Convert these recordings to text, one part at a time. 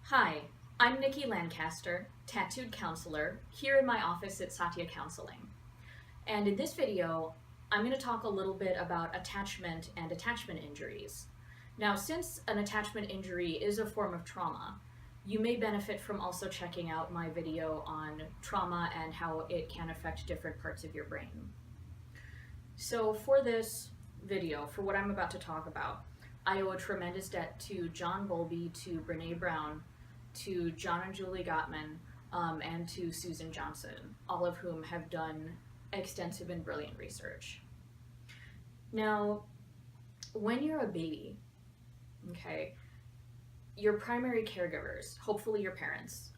Hi, I'm Nikki Lancaster, tattooed counselor, here in my office at Satya Counseling. And in this video, I'm going to talk a little bit about attachment and attachment injuries. Now, since an attachment injury is a form of trauma, you may benefit from also checking out my video on trauma and how it can affect different parts of your brain. So for this video, for what I'm about to talk about, I owe a tremendous debt to John Bowlby, to Brene Brown, to John and Julie Gottman, and to Susan Johnson, all of whom have done extensive and brilliant research. Now, when you're a baby, okay, your primary caregivers, hopefully your parents,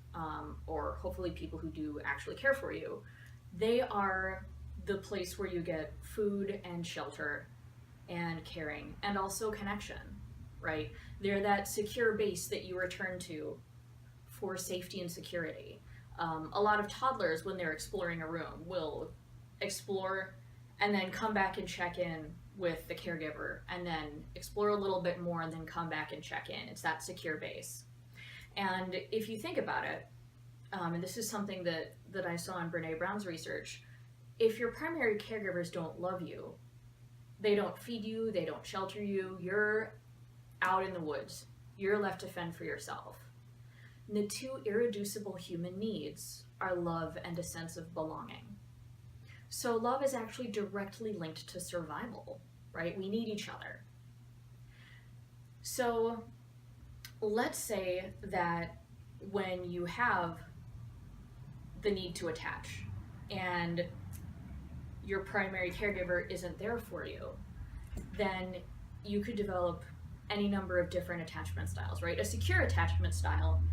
or hopefully people who do actually care for you, they are the place where you get food and shelter and caring and also connection, right? They're that secure base that you return to for safety and security. A lot of toddlers, when they're exploring a room, will explore and then come back and check in with the caregiver, and then explore a little bit more and then come back and check in. It's that secure base. And if you think about it, and this is something that I saw in Brene Brown's research, if your primary caregivers don't love you, they don't feed you, they don't shelter you, you're out in the woods, you're left to fend for yourself. And the two irreducible human needs are love and a sense of belonging. So love is actually directly linked to survival, right? We need each other. So let's say that when you have the need to attach and your primary caregiver isn't there for you, then you could develop any number of different attachment styles, right? A secure attachment style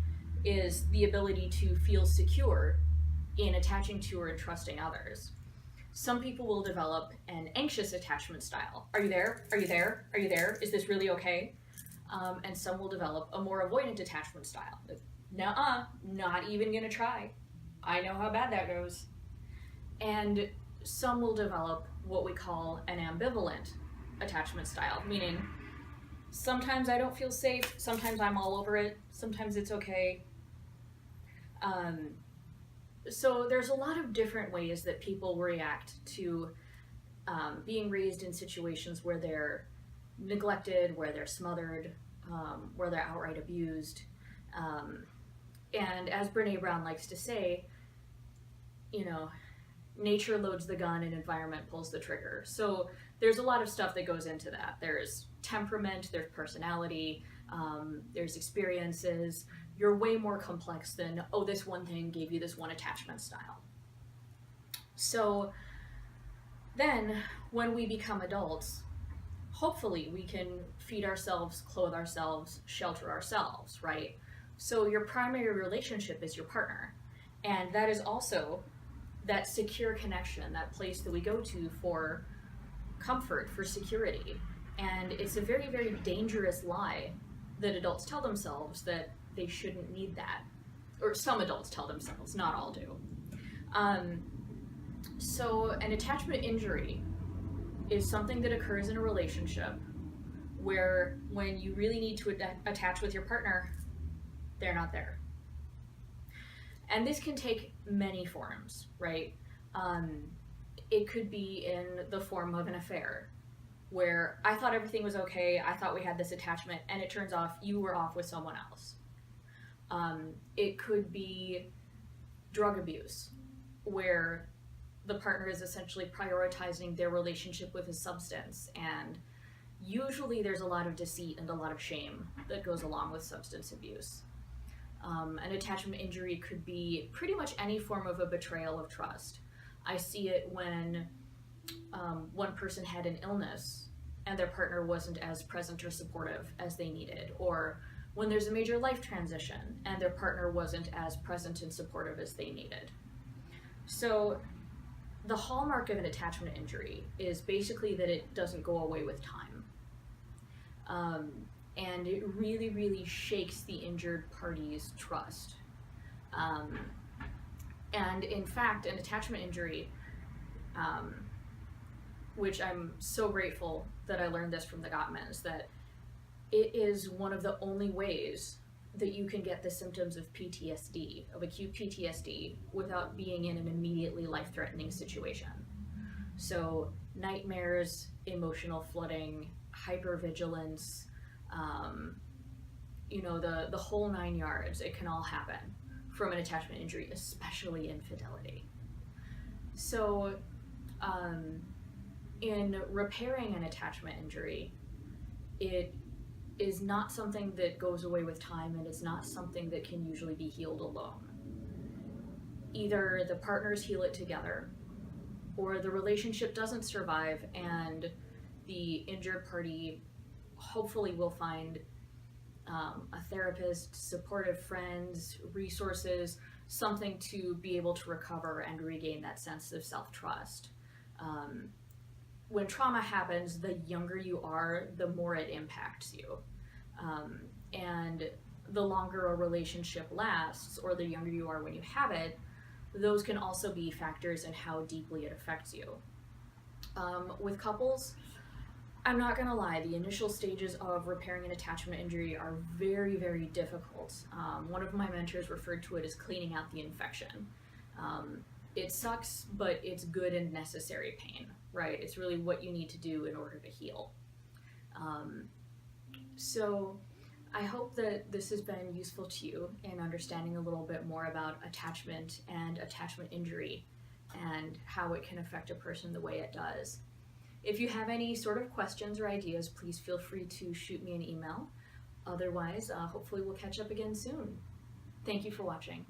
is the ability to feel secure in attaching to or entrusting others. Some people will develop an anxious attachment style. Are you there? Are you there? Are you there? Is this really okay? And some will develop a more avoidant attachment style. Nuh-uh, not even gonna try. I know how bad that goes. And some will develop what we call an ambivalent attachment style, meaning sometimes I don't feel safe, sometimes I'm all over it, sometimes it's okay. So there's a lot of different ways that people react to being raised in situations where they're neglected, where they're smothered, where they're outright abused. And as Brene Brown likes to say, you know, nature loads the gun and environment pulls the trigger. So there's a lot of stuff that goes into that. There's temperament, there's personality, there's experiences. You're way more complex than, oh, this one thing gave you this one attachment style. So then when we become adults, hopefully we can feed ourselves, clothe ourselves, shelter ourselves, right? So your primary relationship is your partner. And that is also that secure connection, that place that we go to for comfort, for security. And it's a very, very dangerous lie that adults tell themselves that they shouldn't need that. Or some adults tell themselves, not all do. So an attachment injury is something that occurs in a relationship where when you really need to attach with your partner, they're not there. And this can take many forms, right? It could be in the form of an affair, where I thought everything was okay, I thought we had this attachment, and it turns off you were off with someone else. It could be drug abuse, where the partner is essentially prioritizing their relationship with a substance, and usually there's a lot of deceit and a lot of shame that goes along with substance abuse. An attachment injury could be pretty much any form of a betrayal of trust. I see it when one person had an illness and their partner wasn't as present or supportive as they needed, or when there's a major life transition and their partner wasn't as present and supportive as they needed. So the hallmark of an attachment injury is basically that it doesn't go away with time. And it really, really shakes the injured party's trust. And in fact, an attachment injury, which I'm so grateful that I learned this from the Gottmans, that it is one of the only ways that you can get the symptoms of PTSD, of acute PTSD, without being in an immediately life-threatening situation. So nightmares, emotional flooding, hypervigilance, the whole 9 yards, it can all happen from an attachment injury, especially infidelity. So in repairing an attachment injury, it is not something that goes away with time, and it's not something that can usually be healed alone. Either the partners heal it together, or the relationship doesn't survive and the injured party hopefully will find a therapist, supportive friends, resources, something to be able to recover and regain that sense of self-trust. When trauma happens, the younger you are, the more it impacts you. And the longer a relationship lasts, or the younger you are when you have it, those can also be factors in how deeply it affects you. With couples, I'm not gonna lie, the initial stages of repairing an attachment injury are very, very difficult. One of my mentors referred to it as cleaning out the infection. It sucks, but it's good and necessary pain, right? It's really what you need to do in order to heal. So I hope that this has been useful to you in understanding a little bit more about attachment and attachment injury and how it can affect a person the way it does. If you have any sort of questions or ideas, please feel free to shoot me an email. Otherwise, hopefully we'll catch up again soon. Thank you for watching.